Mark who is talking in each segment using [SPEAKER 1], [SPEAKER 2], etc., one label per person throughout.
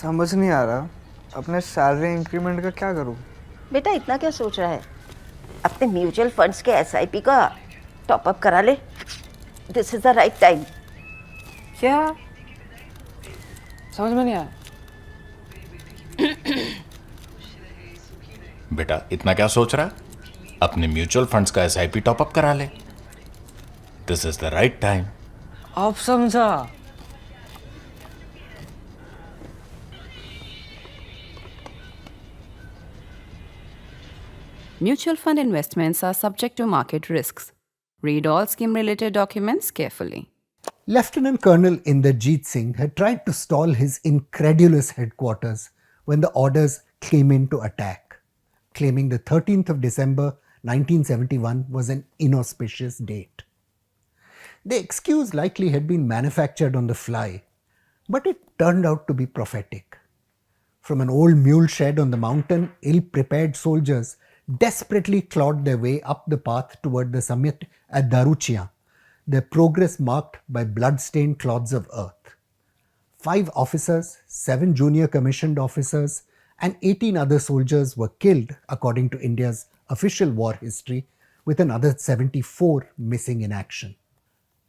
[SPEAKER 1] समझ नहीं आ रहा अपने सैलरी इंक्रीमेंट का क्या करूं।
[SPEAKER 2] बेटा इतना क्या सोच रहा है? अपने म्यूचुअल फंड्स के एसआईपी का टॉप अप करा ले। This is the right time.
[SPEAKER 3] क्या? समझ में नहीं आया।
[SPEAKER 4] बेटा इतना क्या सोच रहा है? अपने म्यूचुअल फंड्स का एसआईपी टॉपअप करा ले। This is the right time.
[SPEAKER 3] अब समझा।
[SPEAKER 5] Mutual fund investments are subject to market risks. Read all scheme related documents carefully.
[SPEAKER 6] Lieutenant Colonel Inderjeet Singh had tried to stall his incredulous headquarters when the orders came in to attack, claiming the 13th of December 1971 was an inauspicious date. The excuse likely had been manufactured on the fly, but it turned out to be prophetic. From an old mule shed on the mountain, ill-prepared soldiers desperately clawed their way up the path toward the summit at Daruchia, their progress marked by blood-stained clods of earth. 5 officers, 7 junior commissioned officers, and 18 other soldiers were killed, according to India's official war history, with another 74 missing in action.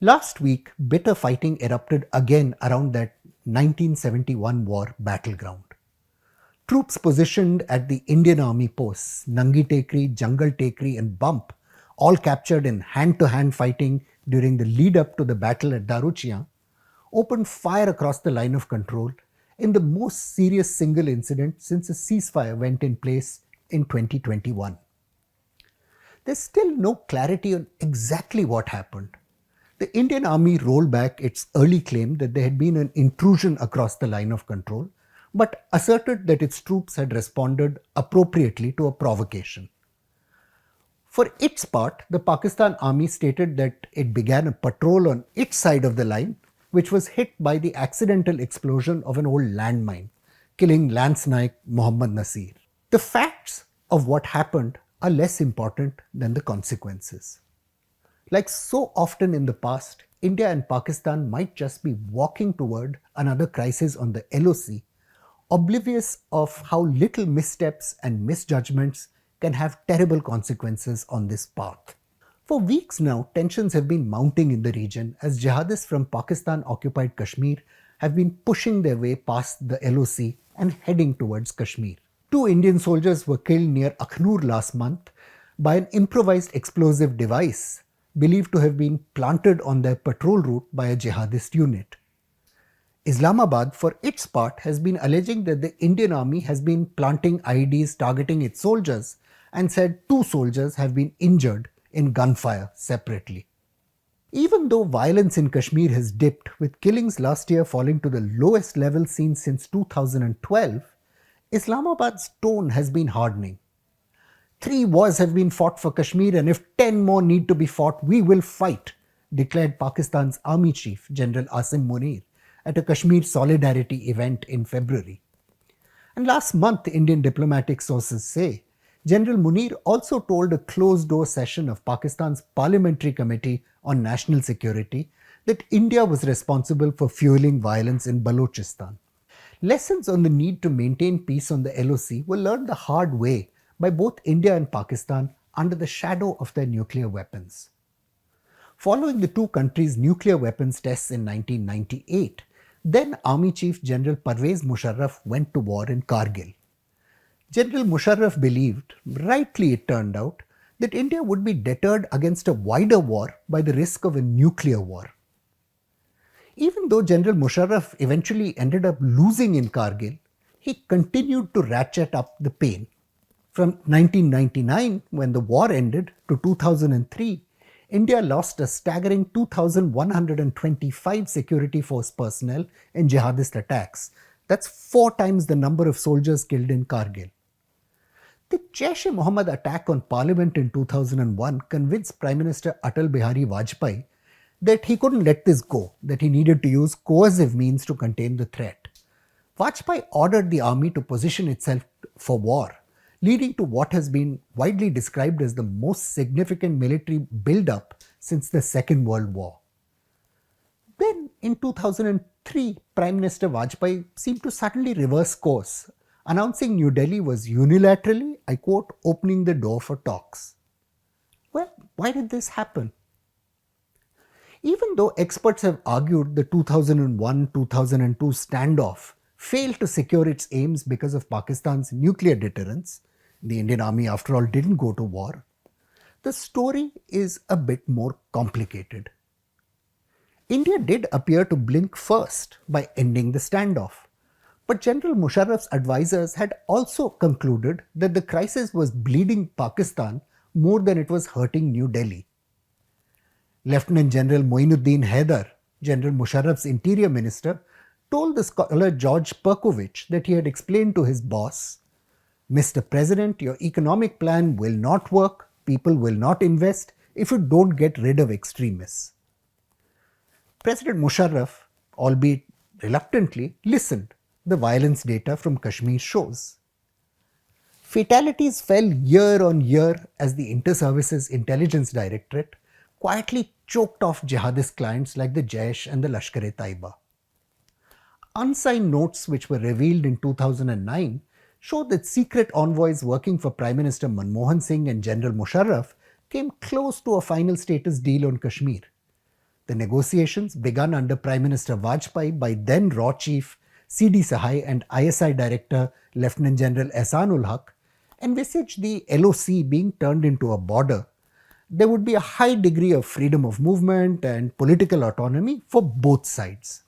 [SPEAKER 6] Last week, bitter fighting erupted again around that 1971 war battleground. Troops positioned at the Indian Army posts, Nangi Tekri, Jungle Tekri, and Bump, all captured in hand-to-hand fighting during the lead-up to the battle at Daruchia, opened fire across the line of control in the most serious single incident since a ceasefire went in place in 2021. There's still no clarity on exactly what happened. The Indian Army rolled back its early claim that there had been an intrusion across the line of control, but asserted that its troops had responded appropriately to a provocation. For its part, the Pakistan Army stated that it began a patrol on its side of the line, which was hit by the accidental explosion of an old landmine, killing Lance Naik Mohammad Nasir. The facts of what happened are less important than the consequences. Like so often in the past, India and Pakistan might just be walking toward another crisis on the LOC, oblivious of how little missteps and misjudgments can have terrible consequences on this path. For weeks now, tensions have been mounting in the region as jihadists from Pakistan-occupied Kashmir have been pushing their way past the LOC and heading towards Kashmir. 2 Indian soldiers were killed near Akhnur last month by an improvised explosive device believed to have been planted on their patrol route by a jihadist unit. Islamabad, for its part, has been alleging that the Indian Army has been planting IEDs targeting its soldiers and said 2 soldiers have been injured in gunfire separately. Even though violence in Kashmir has dipped, with killings last year falling to the lowest level seen since 2012, Islamabad's tone has been hardening. 3 wars have been fought for Kashmir, and if 10 more need to be fought, we will fight, declared Pakistan's Army Chief, General Asim Munir, at a Kashmir solidarity event in February. And last month, Indian diplomatic sources say, General Munir also told a closed-door session of Pakistan's Parliamentary Committee on National Security that India was responsible for fueling violence in Balochistan. Lessons on the need to maintain peace on the LOC were learned the hard way by both India and Pakistan under the shadow of their nuclear weapons. Following the 2 countries' nuclear weapons tests in 1998, then Army Chief General Parvez Musharraf went to war in Kargil. General Musharraf believed, rightly it turned out, that India would be deterred against a wider war by the risk of a nuclear war. Even though General Musharraf eventually ended up losing in Kargil, he continued to ratchet up the pain. From 1999, when the war ended, to 2003, India lost a staggering 2,125 security force personnel in jihadist attacks. That's 4 times the number of soldiers killed in Kargil. The Jaish-e-Mohammed attack on Parliament in 2001 convinced Prime Minister Atal Bihari Vajpayee that he couldn't let this go, that he needed to use coercive means to contain the threat. Vajpayee ordered the army to position itself for war, leading to what has been widely described as the most significant military build-up since the Second World War. Then Then in 2003, Prime Minister Vajpayee seemed to suddenly reverse course, announcing New Delhi was unilaterally, I quote, opening the door for talks. Well, why did this happen? Even though experts have argued the 2001-2002 standoff failed to secure its aims because of Pakistan's nuclear deterrence, the Indian army after all didn't go to war, the story is a bit more complicated. India did appear to blink first by ending the standoff, but General Musharraf's advisors had also concluded that the crisis was bleeding Pakistan more than it was hurting New Delhi. Lieutenant General Moinuddin Haider, General Musharraf's interior minister, told the scholar George Perkovich that he had explained to his boss, "Mr. President, your economic plan will not work, people will not invest if you don't get rid of extremists." President Musharraf, albeit reluctantly, listened. The violence data from Kashmir shows. Fatalities fell year on year as the Inter-Services Intelligence Directorate quietly choked off jihadist clients like the Jaish and the Lashkar-e-Taiba. Unsigned notes which were revealed in 2009 showed that secret envoys working for Prime Minister Manmohan Singh and General Musharraf came close to a final status deal on Kashmir. The negotiations begun under Prime Minister Vajpayee by then RAW Chief CD Sahai and ISI Director Lieutenant General Ehsanul Haq envisaged the LOC being turned into a border. There would be a high degree of freedom of movement and political autonomy for both sides.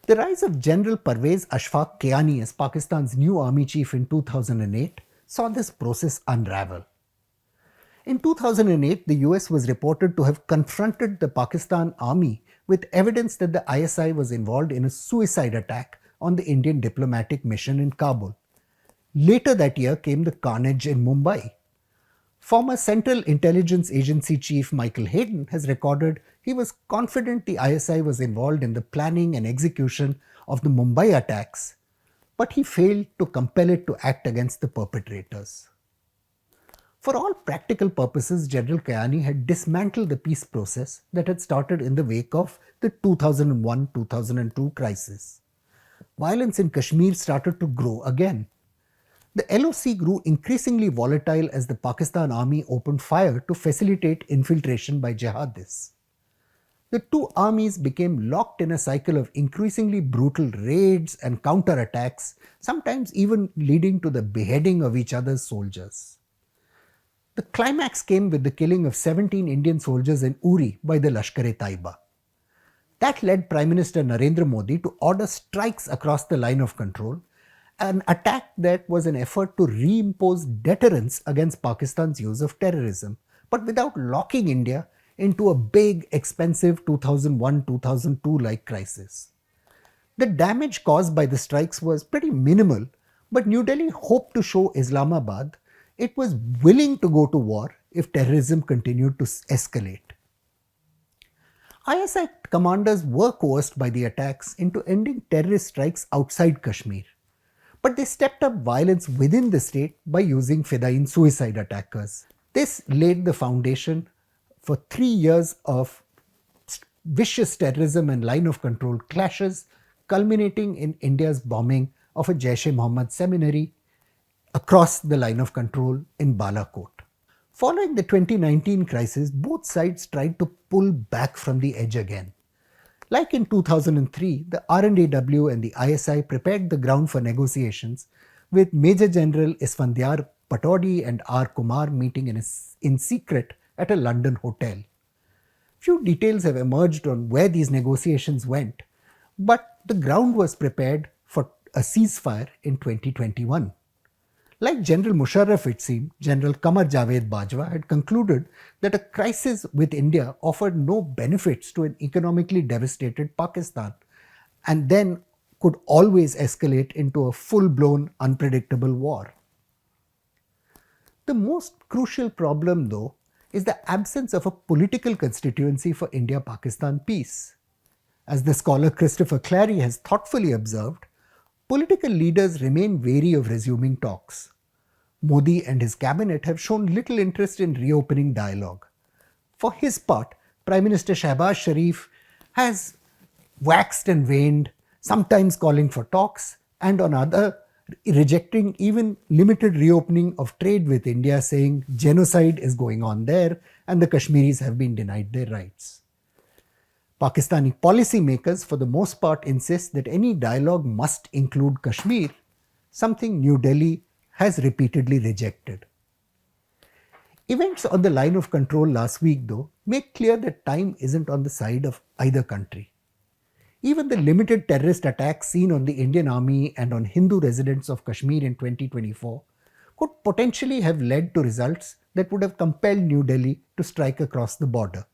[SPEAKER 6] The rise of General Parvez Ashfaq Kiani as Pakistan's new army chief in 2008 saw this process unravel. In 2008, the US was reported to have confronted the Pakistan army with evidence that the ISI was involved in a suicide attack on the Indian diplomatic mission in Kabul. Later that year came the carnage in Mumbai. Former Central Intelligence Agency Chief Michael Hayden has recorded he was confident the ISI was involved in the planning and execution of the Mumbai attacks, but he failed to compel it to act against the perpetrators. For all practical purposes, General Kiani had dismantled the peace process that had started in the wake of the 2001-2002 crisis. Violence in Kashmir started to grow again. The LOC grew increasingly volatile as the Pakistan army opened fire to facilitate infiltration by jihadists. The two armies became locked in a cycle of increasingly brutal raids and counterattacks, sometimes even leading to the beheading of each other's soldiers. The climax came with the killing of 17 Indian soldiers in Uri by the Lashkar-e-Taiba. That led Prime Minister Narendra Modi to order strikes across the line of control, an attack that was an effort to reimpose deterrence against Pakistan's use of terrorism, but without locking India into a big, expensive 2001-2002-like crisis. The damage caused by the strikes was pretty minimal, but New Delhi hoped to show Islamabad it was willing to go to war if terrorism continued to escalate. ISI commanders were coerced by the attacks into ending terrorist strikes outside Kashmir, but they stepped up violence within the state by using Fedayeen suicide attackers. This laid the foundation for 3 years of vicious terrorism and line of control clashes, culminating in India's bombing of a Jaish-e-Mohammed seminary across the line of control in Balakot. Following the 2019 crisis, both sides tried to pull back from the edge again. Like in 2003, the RNDW and the ISI prepared the ground for negotiations, with Major General Isfandyar Patodi and R. Kumar meeting in secret at a London hotel. Few details have emerged on where these negotiations went, but the ground was prepared for a ceasefire in 2021. Like General Musharraf, it seemed, General Qamar Javed Bajwa had concluded that a crisis with India offered no benefits to an economically devastated Pakistan and then could always escalate into a full-blown, unpredictable war. The most crucial problem, though, is the absence of a political constituency for India-Pakistan peace. As the scholar Christopher Clary has thoughtfully observed, political leaders remain wary of resuming talks. Modi and his cabinet have shown little interest in reopening dialogue. For his part, Prime Minister Shehbaz Sharif has waxed and waned, sometimes calling for talks, and on other, rejecting even limited reopening of trade with India, saying genocide is going on there and the Kashmiris have been denied their rights. Pakistani policymakers, for the most part, insist that any dialogue must include Kashmir, something New Delhi has repeatedly rejected. Events on the line of control last week, though, make clear that time isn't on the side of either country. Even the limited terrorist attacks seen on the Indian Army and on Hindu residents of Kashmir in 2024 could potentially have led to results that would have compelled New Delhi to strike across the border.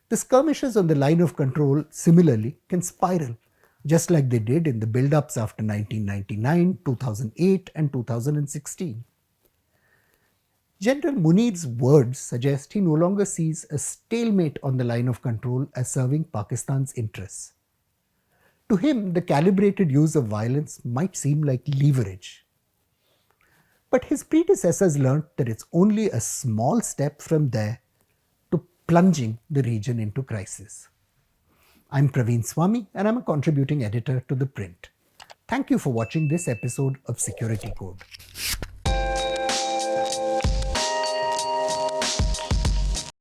[SPEAKER 6] The skirmishes on the line of control, similarly, can spiral, just like they did in the build-ups after 1999, 2008 and 2016. General Munir's words suggest he no longer sees a stalemate on the line of control as serving Pakistan's interests. To him, the calibrated use of violence might seem like leverage. But his predecessors learnt that it's only a small step from there to plunging the region into crisis. I'm Praveen Swami and I'm a contributing editor to ThePrint. Thank you for watching this episode of Security Code.